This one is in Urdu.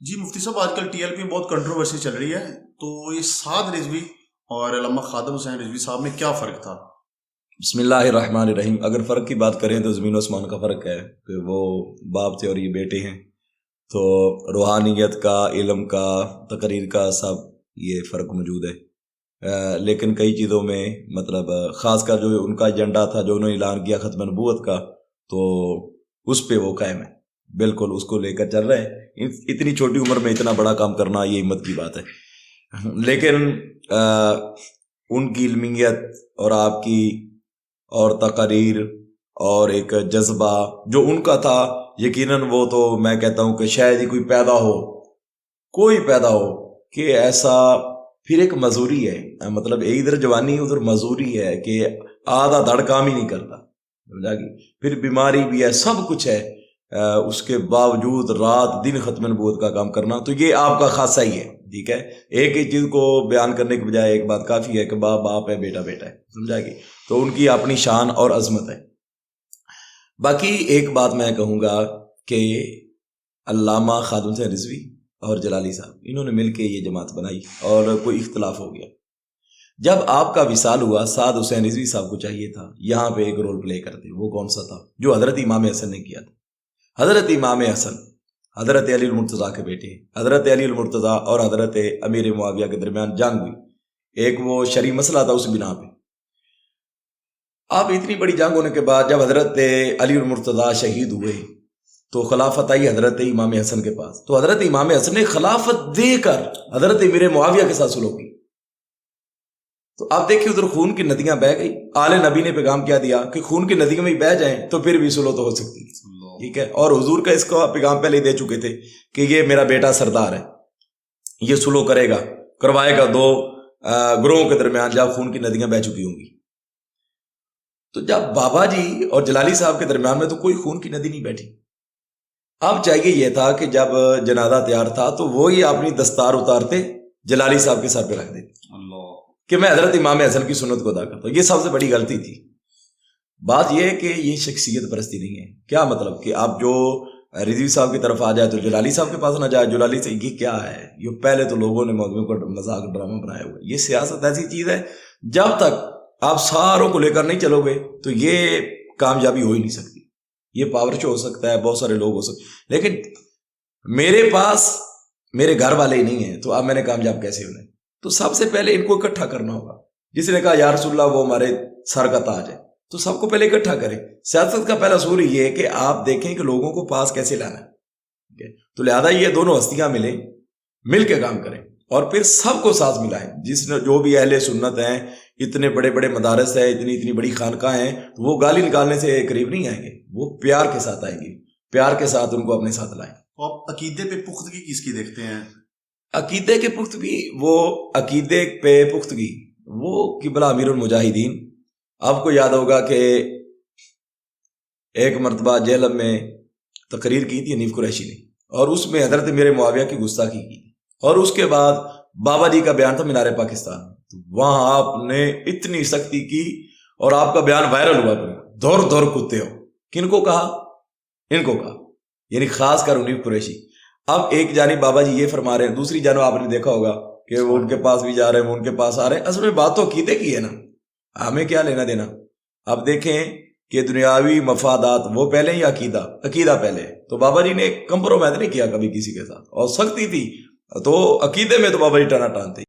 جی مفتی صاحب، آج کل ٹی ایل پی میں بہت کنٹروورسی چل رہی ہے، تو یہ سعد رضوی اور علامہ خادم حسین رضوی صاحب میں کیا فرق تھا؟ بسم اللہ الرحمن الرحیم۔ اگر فرق کی بات کریں تو زمین و آسمان کا فرق ہے کہ وہ باپ تھے اور یہ بیٹے ہیں، تو روحانیت کا، علم کا، تقریر کا سب یہ فرق موجود ہے۔ لیکن کئی چیزوں میں مطلب خاص کر جو ان کا ایجنڈا تھا، جو انہوں نے اعلان کیا ختم نبوت کا، تو اس پہ وہ قائم ہے، بالکل اس کو لے کر چل رہے ہیں۔ اتنی چھوٹی عمر میں اتنا بڑا کام کرنا یہ ہمت کی بات ہے۔ لیکن ان کی علمیت اور آپ کی اور تقریر اور ایک جذبہ جو ان کا تھا، یقیناً وہ تو میں کہتا ہوں کہ شاید ہی کوئی پیدا ہو کہ ایسا، پھر ایک مزوری ہے، مطلب ادھر جوانی ادھر مزوری ہے کہ آدھا دھڑ کام ہی نہیں کرتا، سمجھا گی؟ پھر بیماری بھی ہے، سب کچھ ہے، اس کے باوجود رات دن ختم نبوت کا کام کرنا، تو یہ آپ کا خاصہ ہی ہے، ٹھیک ہے؟ ایک ہی چیز کو بیان کرنے کے بجائے ایک بات کافی ہے کہ باپ باپ ہے، بیٹا بیٹا ہے، سمجھا گی؟ تو ان کی اپنی شان اور عظمت ہے۔ باقی ایک بات میں کہوں گا کہ علامہ خادم حسین رضوی اور جلالی صاحب، انہوں نے مل کے یہ جماعت بنائی اور کوئی اختلاف ہو گیا۔ جب آپ کا وصال ہوا، سعد حسین رضوی صاحب کو چاہیے تھا یہاں پہ ایک رول پلے کرتے، وہ کون سا تھا؟ جو حضرت امام حسن نے کیا تھا۔ حضرت امام حسن حضرت علی المرتضیٰ کے بیٹے ہیں۔ حضرت علی المرتضیٰ اور حضرت امیر معاویہ کے درمیان جنگ ہوئی، ایک وہ شرعی مسئلہ تھا، اس بنا پہ اب اتنی بڑی جنگ ہونے کے بعد جب حضرت علی المرتضیٰ شہید ہوئے تو خلافت آئی حضرت امام حسن کے پاس، تو حضرت امام حسن نے خلافت دے کر حضرت امیر معاویہ کے ساتھ سلوک کی۔ تو آپ دیکھیں ادھر خون کی ندیاں بہہ گئی، آل نبی نے پیغام کیا دیا کہ خون کی ندیوں میں بہہ جائیں تو پھر بھی سلو تو ہو سکتی ہے، ٹھیک ہے؟ اور حضور کا اس کا پیغام پہلے دے چکے تھے کہ یہ میرا بیٹا سردار ہے، یہ سلو کرے گا، کروائے گا دو گروہوں کے درمیان جب خون کی ندیاں بہہ چکی ہوں گی۔ تو جب بابا جی اور جلالی صاحب کے درمیان میں تو کوئی خون کی ندی نہیں بیٹھی۔ اب چاہیے یہ تھا کہ جب جنازہ تیار تھا تو وہی اپنی دستار اتارتے جلالی صاحب کے سر پہ رکھ دیتے کہ میں حضرت امام حسن کی سنت کو ادا کرتا ہوں۔ یہ سب سے بڑی غلطی تھی۔ بات یہ ہے کہ یہ شخصیت پرستی نہیں ہے۔ کیا مطلب کہ آپ جو رضوی صاحب کی طرف آ جائے تو جلالی صاحب کے پاس نہ جائے، جلالی سے یہ کیا ہے؟ یہ پہلے تو لوگوں نے مولویوں کو مذاق ڈرامہ بنایا ہوا ہے۔ یہ سیاست ایسی چیز ہے جب تک آپ ساروں کو لے کر نہیں چلو گے تو یہ کامیابی ہو ہی نہیں سکتی۔ یہ پاور شو ہو سکتا ہے، بہت سارے لوگ ہو سکتے، لیکن میرے پاس میرے گھر والے ہی نہیں ہیں تو اب میں نے کامیاب کیسے ہونا ہے؟ تو سب سے پہلے ان کو اکٹھا کرنا ہوگا۔ جس نے کہا یا رسول اللہ وہ ہمارے سر کا تاج ہے، تو سب کو پہلے اکٹھا کریں۔ سیاست کا پہلا اصول یہ ہے کہ آپ دیکھیں کہ لوگوں کو پاس کیسے لانا ہے، تو لہذا یہ دونوں ہستیاں ملیں، مل کے کام کریں اور پھر سب کو ساتھ ملائیں۔ جس نے جو بھی اہل سنت ہیں، اتنے بڑے بڑے مدارس ہیں، اتنی بڑی خانقاہ ہیں، تو وہ گالی نکالنے سے قریب نہیں آئیں گے، وہ پیار کے ساتھ آئیں گے، پیار کے ساتھ ان کو اپنے ساتھ لائیں۔ تو آپ عقیدے پہ پختگی کس کی دیکھتے ہیں؟ عقیدے کے پختگی، وہ عقیدے پہ پختگی وہ قبلہ امیر المجاہدین، آپ کو یاد ہوگا کہ ایک مرتبہ جہلم میں تقریر کی تھی حنیف قریشی نے، اور اس میں حضرت امیر معاویہ کی گستاخی کی، اور اس کے بعد بابا جی کا بیان تھا مینار پاکستان، تو وہاں آپ نے اتنی سختی کی اور آپ کا بیان وائرل ہوا، دور دور کتے ہو۔ کن کو کہا؟ ان کو کہا، یعنی خاص کر حنیف قریشی۔ اب ایک جانب بابا جی یہ فرما رہے ہیں، دوسری جانب آپ نے دیکھا ہوگا کہ وہ ان کے پاس بھی جا رہے ہیں، وہ ان کے پاس آ رہے ہیں۔ اصل میں بات تو عقیدے کی ہے نا، ہمیں کیا لینا دینا؟ اب دیکھیں کہ دنیاوی مفادات وہ پہلے یا عقیدہ پہلے؟ تو بابا جی نے کمپرومائز نہیں کیا کبھی کسی کے ساتھ، اور سختی تھی تو عقیدے میں تو بابا جی ٹانا ٹانتے